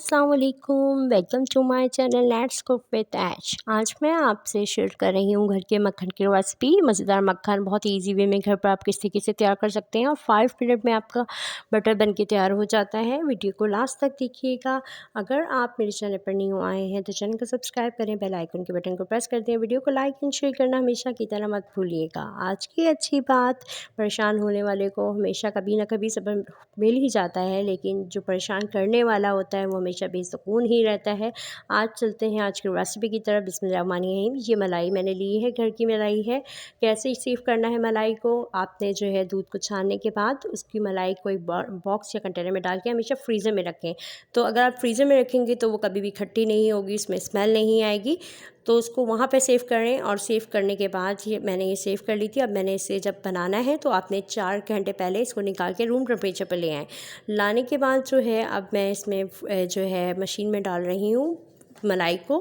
अस्सलाम वालेकुम, welcome to my channel let's cook with Ash. आज मैं आपसे शेयर कर रही हूँ घर के मक्खन की रेसिपी। मज़ेदार मक्खन बहुत इजी वे में घर पर आप किस तरीके से तैयार कर सकते हैं और 5 मिनट में आपका बटर बन के तैयार हो जाता है। वीडियो को लास्ट तक देखिएगा। अगर आप मेरे चैनल पर न्यू आए हैं तो चैनल को सब्सक्राइब करें, बेल आइकन के बटन को प्रेस कर दें। वीडियो को लाइक एंड शेयर करना हमेशा की तरह मत भूलिएगा। आज की अच्छी बात, परेशान होने वाले को हमेशा कभी ना कभी सब्र मिल ही जाता है, लेकिन जो परेशान करने वाला होता है वो हमेशा बेसुकून ही रहता है। आज चलते हैं आज की रेसिपी की तरफ। बिस्मिल्लाहिर्रहमानिर्रहीम। ये मलाई मैंने ली है, घर की मलाई है। कैसे सेव करना है मलाई को, आपने जो है दूध को छानने के बाद उसकी मलाई को एक बॉक्स या कंटेनर में डाल के हमेशा फ्रीज़र में रखें। तो अगर आप फ्रीज़र में रखेंगे तो वो कभी भी खट्टी नहीं होगी, इसमें स्मेल नहीं आएगी। तो उसको वहाँ पे सेव करें और सेव करने के बाद मैंने ये सेव कर ली थी। अब मैंने इसे जब बनाना है तो आपने 4 घंटे पहले इसको निकाल के रूम टेम्परेचर पर ले आएँ। लाने के बाद जो है अब मैं इसमें जो है मशीन में डाल रही हूँ मलाई को।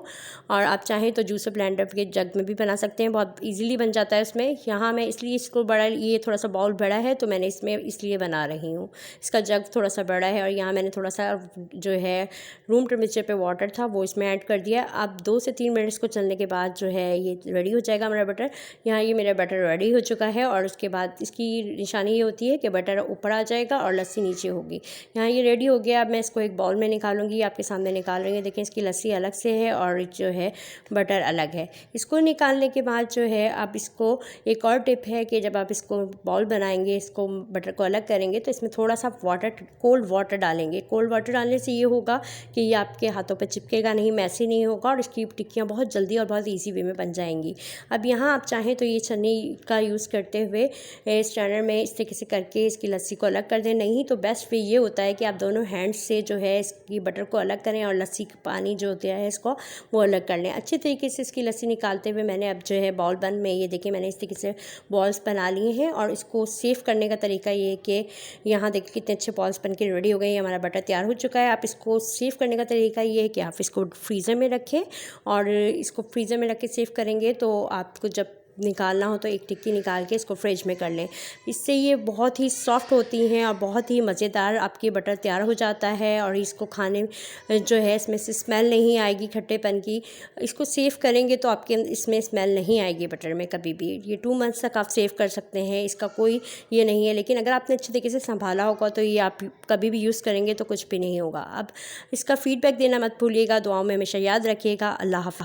और आप चाहें तो जूसर ब्लेंडर के जग में भी बना सकते हैं, बहुत इजीली बन जाता है उसमें। यहाँ मैं इसलिए इसको बड़ा, ये थोड़ा सा बाउल बड़ा है तो मैंने इसमें इसलिए बना रही हूँ। इसका जग थोड़ा सा बड़ा है और यहाँ मैंने थोड़ा सा जो है रूम टेम्परेचर पे वाटर था वो इसमें ऐड कर दिया। अब 2 से 3 मिनट इसको चलने के बाद जो है ये रेडी हो जाएगा हमारा बटर। यहाँ ये मेरा बटर रेडी हो चुका है और उसके बाद इसकी निशानी ये होती है कि बटर ऊपर आ जाएगा और लस्सी नीचे होगी। यहाँ ये रेडी हो गया। अब मैं इसको एक बाउल में निकालूंगी, आपके सामने निकाल रही हूँ। देखें इसकी लस्सी अलग से है और जो है बटर अलग है। इसको निकालने के बाद जो है आप इसको, एक और टिप है कि जब आप इसको बाउल बनाएंगे, इसको बटर को अलग करेंगे तो इसमें थोड़ा सा वाटर, कोल्ड वाटर डालेंगे। कोल्ड वाटर डालने से ये होगा कि ये आपके हाथों पर चिपकेगा नहीं, मैसी नहीं होगा और इसकी टिक्कियाँ बहुत जल्दी और बहुत ईजी वे में बन जाएंगी। अब यहाँ आप चाहें तो ये छन्नी का यूज़ करते हुए स्ट्रेनर में इस तरीके से करके इसकी लस्सी को अलग कर दें। नहीं तो बेस्ट वे ये होता है कि आप दोनों हैंड्स से जो है इसकी बटर को अलग करें और लस्सी का पानी जो होता है इसको वो अलग कर लें। अच्छे तरीके से इसकी लस्सी निकालते हुए मैंने अब जो है बाउल बन में, ये देखिए मैंने इस तरीके से बॉल्स बना लिए हैं। और इसको सेव करने का तरीका ये है कि यहाँ देखिए कितने अच्छे बॉल्स बन के रेडी हो गए, हमारा बटर तैयार हो चुका है। आप इसको सेव करने का तरीका ये है कि आप इसको फ्रीज़र में रखें और इसको फ्रीज़र में रख के सेव करेंगे तो आपको जब निकालना हो तो एक टिक्की निकाल के इसको फ्रिज में कर लें। इससे ये बहुत ही सॉफ्ट होती हैं और बहुत ही मज़ेदार आपकी बटर तैयार हो जाता है। और इसको खाने जो है इसमें से स्मेल नहीं आएगी खट्टेपन की। इसको सेव करेंगे तो आपके इसमें स्मेल नहीं आएगी बटर में कभी भी। ये 2 मंथ्स तक आप सेव कर सकते हैं, इसका कोई ये नहीं है। लेकिन अगर आपने अच्छे तरीके से संभाला होगा तो ये आप कभी भी यूज़ करेंगे तो कुछ भी नहीं होगा। अब इसका फ़ीडबैक देना मत भूलिएगा, दुआओं में हमेशा याद रखिएगा। अल्लाह हाफ़िज़।